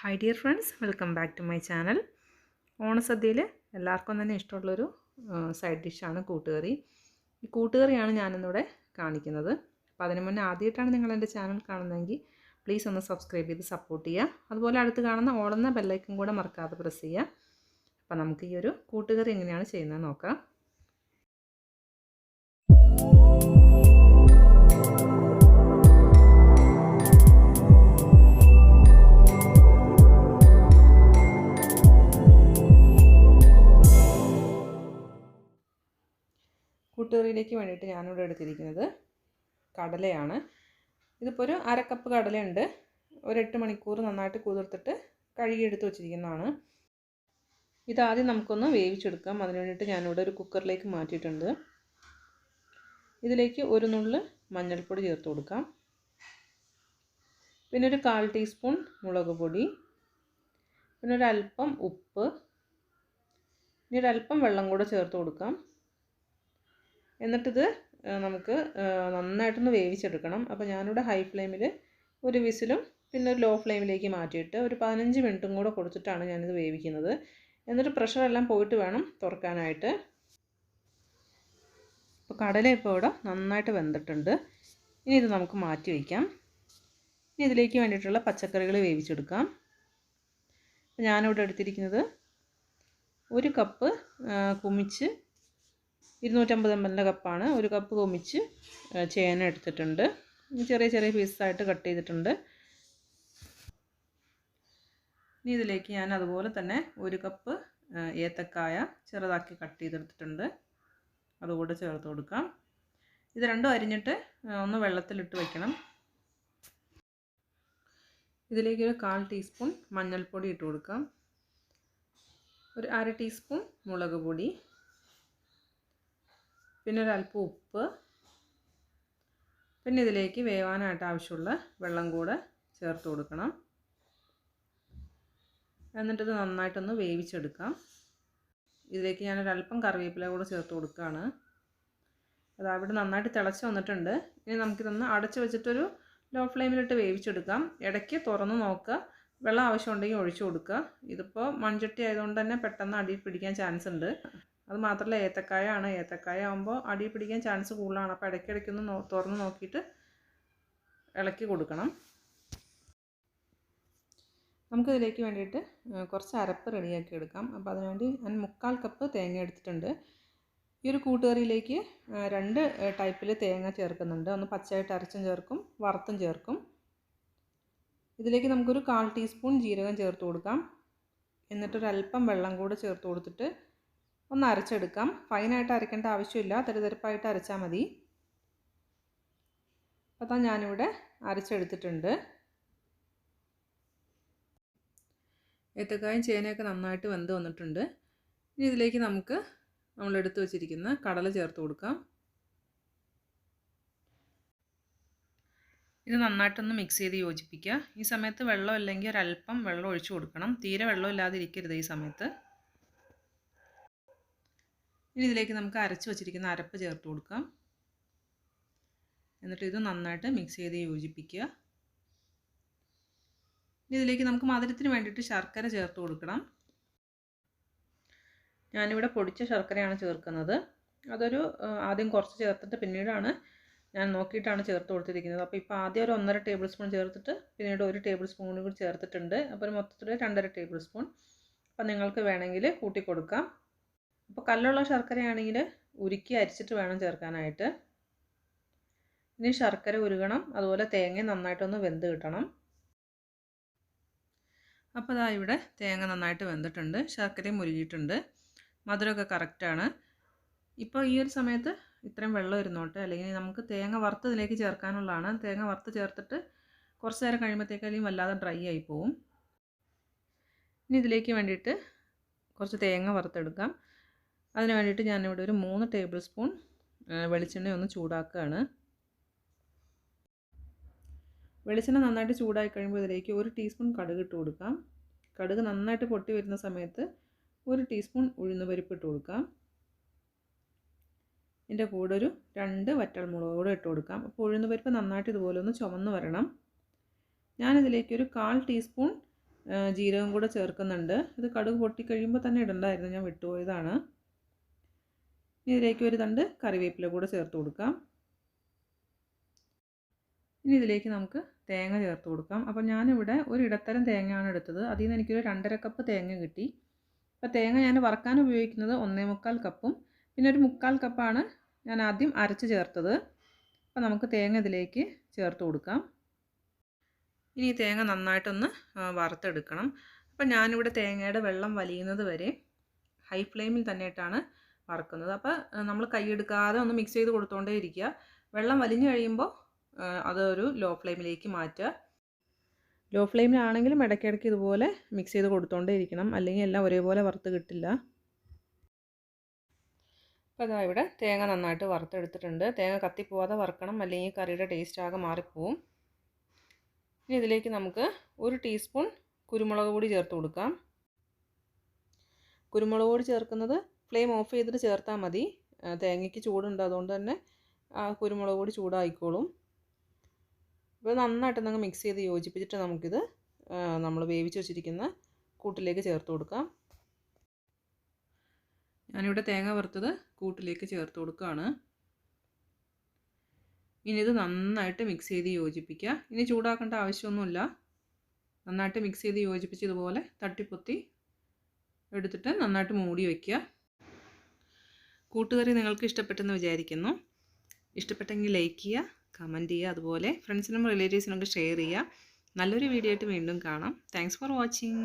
Hi dear friends, welcome back to my channel. ഓണസദ്യയിൽ എല്ലാവർക്കും തന്നെ ഇഷ്ടമുള്ളൊരു സൈഡ് ഡിഷാണ് കൂട്ടുകറി. ഈ കൂട്ടുകറിയാണ് ഞാനിന്നിവിടെ കാണിക്കുന്നത്. അപ്പോൾ അതിന് മുന്നേ ആദ്യമായിട്ടാണ് നിങ്ങൾ എൻ്റെ ചാനൽ കാണുന്നതെങ്കിൽ പ്ലീസ് ഒന്ന് സബ്സ്ക്രൈബ് ചെയ്ത് സപ്പോർട്ട് ചെയ്യുക. അതുപോലെ അടുത്ത് കാണുന്ന ഓളുന്ന ബെല്ലൈക്കൺ കൂടെ മറക്കാതെ പ്രസ് ചെയ്യുക. അപ്പോൾ നമുക്ക് ഈ ഒരു കൂട്ടുകറി എങ്ങനെയാണ് ചെയ്യുന്നത് നോക്കാം. കൂട്ടുകറിയിലേക്ക് വേണ്ടിയിട്ട് ഞാനിവിടെ എടുത്തിരിക്കുന്നത് കടലയാണ്. ഇതിപ്പോൾ ഒരു അര കപ്പ് കടലയുണ്ട്. ഒരു 8 മണിക്കൂർ നന്നായിട്ട് കുതിർത്തിട്ട് കഴുകിയെടുത്ത് വെച്ചിരിക്കുന്നതാണ്. ഇതാദ്യം നമുക്കൊന്ന് വേവിച്ചെടുക്കാം. അതിന് വേണ്ടിയിട്ട് ഞാനിവിടെ ഒരു കുക്കറിലേക്ക് മാറ്റിയിട്ടുണ്ട്. ഇതിലേക്ക് ഒരു നുള്ള് മഞ്ഞൾപ്പൊടി ചേർത്ത് കൊടുക്കാം. പിന്നെ ഒരു 1/4 ടീസ്പൂൺ മുളക് പൊടി, പിന്നെ ഒരല്പം ഉപ്പ്, ഇനി ഒരല്പം വെള്ളം കൂടെ ചേർത്ത് കൊടുക്കാം. എന്നിട്ടിത് നമുക്ക് നന്നായിട്ടൊന്ന് വേവിച്ചെടുക്കണം. അപ്പോൾ ഞാനിവിടെ ഹൈ ഫ്ലെയിമിൽ ഒരു വിസിലും പിന്നെ ഒരു ലോ ഫ്ലെയിമിലേക്ക് മാറ്റിയിട്ട് ഒരു 15 മിനിറ്റും കൂടെ കൊടുത്തിട്ടാണ് ഞാനിത് വേവിക്കുന്നത്. എന്നിട്ട് പ്രഷറെല്ലാം പോയിട്ട് വേണം തുറക്കാനായിട്ട്. അപ്പോൾ കടല ഇപ്പോൾ ഇവിടെ നന്നായിട്ട് വെന്തിട്ടുണ്ട്. ഇനി ഇത് നമുക്ക് മാറ്റി വയ്ക്കാം. ഇനി ഇതിലേക്ക് വേണ്ടിയിട്ടുള്ള പച്ചക്കറികൾ വേവിച്ചെടുക്കാം. ഞാനിവിടെ എടുത്തിരിക്കുന്നത് ഒരു കപ്പ് കുമിച്ച് 250 ml കപ്പാണ്. ഒരു കപ്പ് കുമിച്ച് ചേന എടുത്തിട്ടുണ്ട്. ചെറിയ ചെറിയ പീസായിട്ട് കട്ട് ചെയ്തിട്ടുണ്ട്. ഇനി ഇതിലേക്ക് ഞാൻ അതുപോലെ തന്നെ ഒരു കപ്പ് ഏത്തക്കായ ചെറുതാക്കി കട്ട് ചെയ്തെടുത്തിട്ടുണ്ട്. അതുകൂടെ ചേർത്ത് കൊടുക്കാം. ഇത് രണ്ടും അരിഞ്ഞിട്ട് ഒന്ന് വെള്ളത്തിലിട്ട് വയ്ക്കണം. ഇതിലേക്ക് ഒരു 1/4 ടീസ്പൂൺ മഞ്ഞൾപ്പൊടി ഇട്ട് കൊടുക്കാം. ഒരു അര ടീസ്പൂൺ മുളക് പൊടി, പിന്നെ ഒരല്പം ഉപ്പ്, പിന്നെ ഇതിലേക്ക് വേവാനായിട്ട് ആവശ്യമുള്ള വെള്ളം കൂടെ ചേർത്ത് കൊടുക്കണം. എന്നിട്ടിത് നന്നായിട്ടൊന്ന് വേവിച്ചെടുക്കാം. ഇതിലേക്ക് ഞാനൊരല്പം കറിവേപ്പില കൂടെ ചേർത്ത് കൊടുക്കുകയാണ്. അത് അവിടെ നന്നായിട്ട് തിളച്ച് വന്നിട്ടുണ്ട്. ഇനി നമുക്കിതൊന്ന് അടച്ച് വെച്ചിട്ടൊരു ലോ ഫ്ലെയിമിലിട്ട് വേവിച്ചെടുക്കാം. ഇടയ്ക്ക് തുറന്ന് നോക്കുക. വെള്ളം ആവശ്യമുണ്ടെങ്കിൽ ഒഴിച്ചു കൊടുക്കുക. ഇതിപ്പോൾ മൺചട്ടി ആയതുകൊണ്ട് തന്നെ പെട്ടെന്ന് അടി പിടിക്കാൻ ചാൻസ് ഉണ്ട്. അത് മാത്രമല്ല ഏത്തക്കായ ആകുമ്പോൾ അടി പിടിക്കാൻ ചാൻസ് കൂടുതലാണ്. അപ്പോൾ ഇടയ്ക്കിടയ്ക്കൊന്ന് തുറന്ന് നോക്കിയിട്ട് ഇളക്കി കൊടുക്കണം. നമുക്കിതിലേക്ക് വേണ്ടിയിട്ട് കുറച്ച് അരപ്പ് റെഡിയാക്കി എടുക്കാം. അപ്പോൾ അതിനുവേണ്ടി ഞാൻ 3/4 കപ്പ് തേങ്ങ എടുത്തിട്ടുണ്ട്. ഈ ഒരു കൂട്ടുകറിയിലേക്ക് 2 ടൈപ്പിൽ തേങ്ങ ചേർക്കുന്നുണ്ട്. ഒന്ന് പച്ചയായിട്ട് അരച്ചും ചേർക്കും, വറുത്തും ചേർക്കും. ഇതിലേക്ക് നമുക്കൊരു 1/4 ടീസ്പൂൺ ജീരകം ചേർത്ത് കൊടുക്കാം. എന്നിട്ടൊരല്പം വെള്ളം കൂടെ ചേർത്ത് കൊടുത്തിട്ട് ഒന്ന് അരച്ചെടുക്കാം. ഫൈനായിട്ട് അരയ്ക്കേണ്ട ആവശ്യമില്ല, തരിതരിപ്പായിട്ട് അരച്ചാൽ മതി. അപ്പോൾ ഞാനിവിടെ അരച്ചെടുത്തിട്ടുണ്ട്. ഏത്തക്കായും ചേനയൊക്കെ നന്നായിട്ട് വെന്ത് വന്നിട്ടുണ്ട്. ഇനി ഇതിലേക്ക് നമുക്ക് നമ്മളെടുത്ത് വെച്ചിരിക്കുന്ന കടല ചേർത്ത് കൊടുക്കാം. ഇത് നന്നായിട്ടൊന്ന് മിക്സ് ചെയ്ത് യോജിപ്പിക്കുക. ഈ സമയത്ത് വെള്ളം ഇല്ലെങ്കിൽ ഒരല്പം വെള്ളം ഒഴിച്ചു കൊടുക്കണം. തീരെ വെള്ളം ഇല്ലാതിരിക്കരുത് ഈ സമയത്ത്. ഇനി ഇതിലേക്ക് നമുക്ക് അരച്ച് വെച്ചിരിക്കുന്ന അരപ്പ് ചേർത്ത് കൊടുക്കാം. എന്നിട്ട് ഇത് നന്നായിട്ട് മിക്സ് ചെയ്ത് യോജിപ്പിക്കുക. ഇനി ഇതിലേക്ക് നമുക്ക് മധുരത്തിന് വേണ്ടിയിട്ട് ശർക്കര ചേർത്ത് കൊടുക്കണം. ഞാനിവിടെ പൊടിച്ച ശർക്കരയാണ് ചേർക്കുന്നത്. അതൊരു ആദ്യം കുറച്ച് ചേർത്തിട്ട് പിന്നീടാണ് ഞാൻ നോക്കിയിട്ടാണ് ചേർത്ത് കൊടുത്തിരിക്കുന്നത്. അപ്പോൾ ഇപ്പോൾ ആദ്യം ഒരു 1.5 ടേബിൾ സ്പൂൺ ചേർത്തിട്ട് പിന്നീട് 1 ടേബിൾ സ്പൂൺ കൂടി ചേർത്തിട്ടുണ്ട്. അപ്പോൾ ഒരു മൊത്തത്തിൽ 2.5 ടേബിൾ സ്പൂൺ. അപ്പോൾ നിങ്ങൾക്ക് വേണമെങ്കിൽ കൂട്ടി കൊടുക്കാം. അപ്പോൾ കല്ലുള്ള ശർക്കരയാണെങ്കിൽ ഉരുക്കി അരിച്ചിട്ട് വേണം ചേർക്കാനായിട്ട്. ഇനി ശർക്കര ഉരുകണം, അതുപോലെ തേങ്ങ നന്നായിട്ടൊന്ന് വെന്ത് കിട്ടണം. അപ്പോൾ ഇതാ ഇവിടെ തേങ്ങ നന്നായിട്ട് വെന്തിട്ടുണ്ട്, ശർക്കരയും ഉരുകിയിട്ടുണ്ട്, മധുരമൊക്കെ കറക്റ്റാണ്. ഇപ്പോൾ ഈ ഒരു സമയത്ത് ഇത്രയും വെള്ളം ഇരുന്നോട്ടെ, അല്ലെങ്കിൽ നമുക്ക് തേങ്ങ വറുത്ത് ഇതിലേക്ക് ചേർക്കാനുള്ളതാണ്. തേങ്ങ വറുത്ത് ചേർത്തിട്ട് കുറച്ച് നേരം കഴിയുമ്പോഴത്തേക്കും വല്ലാതെ ഡ്രൈ ആയി പോവും. ഇനി ഇതിലേക്ക് വേണ്ടിയിട്ട് കുറച്ച് തേങ്ങ വറുത്തെടുക്കാം. അതിന് വേണ്ടിയിട്ട് ഞാനിവിടെ ഒരു 3 ടേബിൾ സ്പൂൺ വെളിച്ചെണ്ണ ഒന്ന് ചൂടാക്കുകയാണ്. വെളിച്ചെണ്ണ നന്നായിട്ട് ചൂടായി കഴിയുമ്പോൾ ഇതിലേക്ക് 1 ടീസ്പൂൺ കടുക് ഇട്ട് കൊടുക്കാം. കടുക് നന്നായിട്ട് പൊട്ടി വരുന്ന സമയത്ത് 1 ടീസ്പൂൺ ഉഴുന്നുപരിപ്പ് ഇട്ട് കൊടുക്കാം. ഇതിൻ്റെ കൂടെ ഒരു 2 വറ്റൽമുളക് കൂടെ ഇട്ട് കൊടുക്കാം. അപ്പോൾ ഉഴുന്നുപരിപ്പ് നന്നായിട്ട് ഇതുപോലെ ഒന്ന് ചുമന്ന് വരണം. ഞാനിതിലേക്ക് ഒരു 1/4 ടീസ്പൂൺ ജീരകം കൂടെ ചേർക്കുന്നുണ്ട്. ഇത് കടുക് പൊട്ടിക്കഴിയുമ്പോൾ തന്നെ ഇടണ്ടായിരുന്നു, ഞാൻ വിട്ടുപോയതാണ്. ഇനി ഇതിലേക്ക് ഒരു തണ്ട് കറിവേപ്പില കൂടെ ചേർത്ത് കൊടുക്കാം. ഇനി ഇതിലേക്ക് നമുക്ക് തേങ്ങ ചേർത്ത് കൊടുക്കാം. അപ്പോൾ ഞാനിവിടെ ഒരു ഇടത്തരം തേങ്ങയാണ് എടുത്തത്. അതിൽ നിന്ന് എനിക്കൊരു 2.5 കപ്പ് തേങ്ങ കിട്ടി. അപ്പോൾ തേങ്ങ ഞാൻ വറക്കാൻ ഉപയോഗിക്കുന്നത് 1.25 കപ്പും പിന്നെ ഒരു 1/4 കപ്പാണ് ഞാൻ ആദ്യം അരച്ച് ചേർത്തത്. അപ്പോൾ നമുക്ക് തേങ്ങ ഇതിലേക്ക് ചേർത്ത് കൊടുക്കാം. ഇനി ഈ തേങ്ങ നന്നായിട്ടൊന്ന് വറുത്തെടുക്കണം. അപ്പോൾ ഞാനിവിടെ തേങ്ങയുടെ വെള്ളം വലിയുന്നത് വരെ ഹൈ ഫ്ലെയിമിൽ തന്നെ ഇട്ടാണ് വറുക്കുന്നത്. അപ്പോൾ നമ്മൾ കൈയെടുക്കാതെ ഒന്ന് മിക്സ് ചെയ്ത് കൊടുത്തുകൊണ്ടേ ഇരിക്കുക. വെള്ളം വലിഞ്ഞു കഴിയുമ്പോൾ അതൊരു ലോ ഫ്ലെയിമിലേക്ക് മാറ്റുക. ലോ ഫ്ലെയിമിലാണെങ്കിലും ഇടയ്ക്കിടയ്ക്ക് ഇതുപോലെ മിക്സ് ചെയ്ത് കൊടുത്തുകൊണ്ടേ ഇരിക്കണം, അല്ലെങ്കിൽ എല്ലാം ഒരേപോലെ വറുത്ത് കിട്ടില്ല. അപ്പോൾ അതാ ഇവിടെ തേങ്ങ നന്നായിട്ട് വറുത്തെടുത്തിട്ടുണ്ട്. തേങ്ങ കത്തിപ്പോവാതെ വറുക്കണം, അല്ലെങ്കിൽ കറിയുടെ ടേസ്റ്റ് ആകെ മാറിപ്പോവും. ഇനി ഇതിലേക്ക് നമുക്ക് 1 ടീസ്പൂൺ കുരുമുളക് പൊടി ചേർത്ത് കൊടുക്കാം. കുരുമുളക് പൊടി ചേർക്കുന്നത് ഫ്ലെയിം ഓഫ് ചെയ്തിട്ട് ചേർത്താൽ മതി. തേങ്ങയ്ക്ക് ചൂടുണ്ട്, അതുകൊണ്ട് തന്നെ കുരുമുളക് പൊടി ചൂടായിക്കോളും. അപ്പോൾ നന്നായിട്ട് മിക്സ് ചെയ്ത് യോജിപ്പിച്ചിട്ട് നമുക്കിത് നമ്മൾ വേവിച്ച് വെച്ചിരിക്കുന്ന കൂട്ടിലേക്ക് ചേർത്ത് കൊടുക്കാം. ഞാനിവിടെ തേങ്ങ വറുത്തത് കൂട്ടിലേക്ക് ചേർത്ത് കൊടുക്കുകയാണ്. ഇനി ഇത് നന്നായിട്ട് മിക്സ് ചെയ്ത് യോജിപ്പിക്കുക. ഇനി ചൂടാക്കേണ്ട ആവശ്യമൊന്നുമില്ല. നന്നായിട്ട് മിക്സ് ചെയ്ത് യോജിപ്പിച്ച് ഇതുപോലെ തട്ടിപ്പൊത്തി എടുത്തിട്ട് നന്നായിട്ട് മൂടി വയ്ക്കുക. കൂട്ടുകറി നിങ്ങൾക്ക് ഇഷ്ടപ്പെട്ടെന്ന് വിചാരിക്കുന്നു. ഇഷ്ടപ്പെട്ടെങ്കിൽ ലൈക്ക് ചെയ്യുക, കമൻറ്റ് ചെയ്യുക, അതുപോലെ ഫ്രണ്ട്സിനും റിലേറ്റീവ്സിനൊക്കെ ഷെയർ ചെയ്യുക. നല്ലൊരു വീഡിയോ ആയിട്ട് വീണ്ടും കാണാം. Thanks for watching.